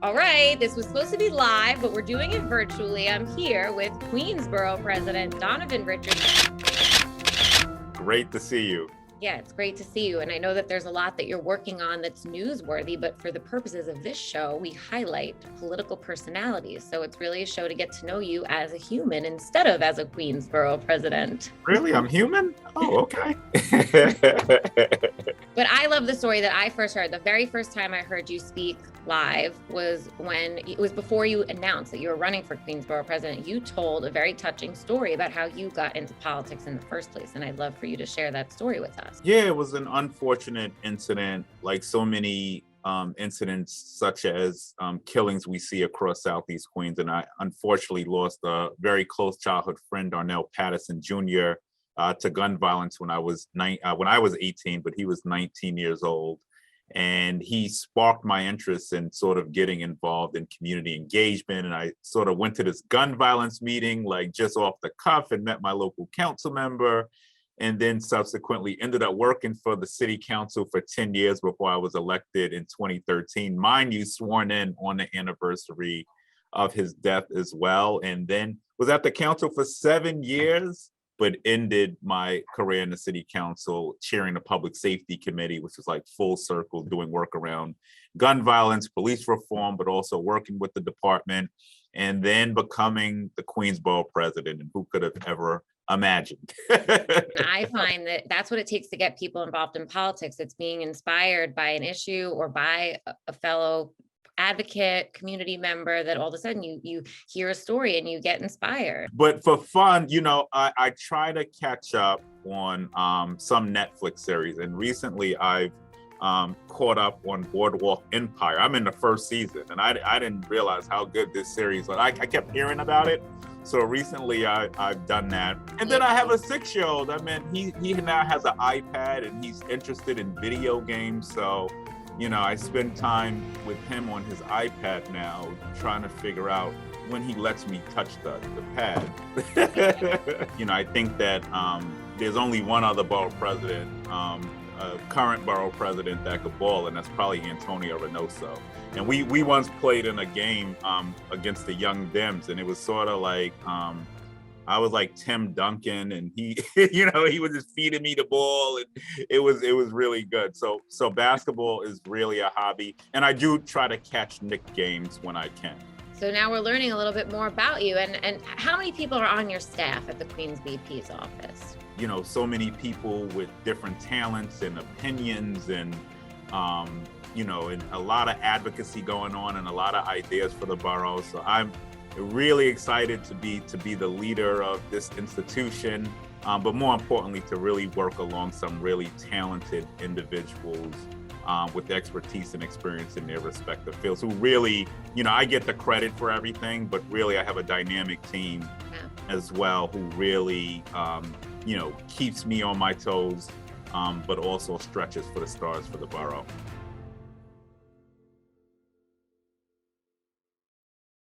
All right, this was supposed to be live, but we're doing it virtually. I'm here with Queensborough President Donovan Richardson. Great to see you. Yeah, it's great to see you. And I know that there's a lot that you're working on that's newsworthy, but for the purposes of this show, we highlight political personalities. So it's really a show to get to know you as a human instead of as a Queensborough president. Really? I'm human? Oh, okay. But I love the story that I first heard. The very first time I heard you speak live was when it was before you announced that you were running for Queensborough president. You told a very touching story about how you got into politics in the first place. And I'd love for you to share that story with us. Yeah, it was an unfortunate incident, like so many incidents such as killings we see across Southeast Queens. And I unfortunately lost a very close childhood friend, Darnell Patterson Jr., to gun violence when I was 18, but he was 19 years old. And he sparked my interest in sort of getting involved in community engagement. And I sort of went to this gun violence meeting, like just off the cuff, and met my local council member. And then subsequently ended up working for the city council for 10 years before I was elected in 2013. Mind you, sworn in on the anniversary of his death as well. And then was at the council for 7 years, but ended my career in the city council chairing the public safety committee, which was like full circle doing work around gun violence, police reform, but also working with the department, and then becoming the Queensborough president. And who could have ever imagined? I find that that's what it takes to get people involved in politics. It's being inspired by an issue or by a fellow advocate, community member, that all of a sudden you hear a story and you get inspired. But for fun, I try to catch up on some Netflix series. And recently I've caught up on Boardwalk Empire. I'm in the first season, and I didn't realize how good this series was. I kept hearing about it. So recently I've done that. And then I have a 6-year-old. I mean, he now has an iPad and he's interested in video games. So, I spend time with him on his iPad now, trying to figure out when he lets me touch the pad. I think that there's only one other borough president, current borough president, that could ball, and that's probably Antonio Reynoso. And we once played in a game against the Young Dems, and it was sort of like I was like Tim Duncan, and he, he was just feeding me the ball, and it was really good. So basketball is really a hobby, and I do try to catch Knicks games when I can. So now we're learning a little bit more about you, and how many people are on your staff at the Queens VP's office? So many people with different talents and opinions, and and a lot of advocacy going on, and a lot of ideas for the borough. So I'm really excited to be the leader of this institution, but more importantly, to really work along some really talented individuals with expertise and experience in their respective fields, who really, I get the credit for everything, but really I have a dynamic team as well, who really, keeps me on my toes, but also stretches for the stars for the borough.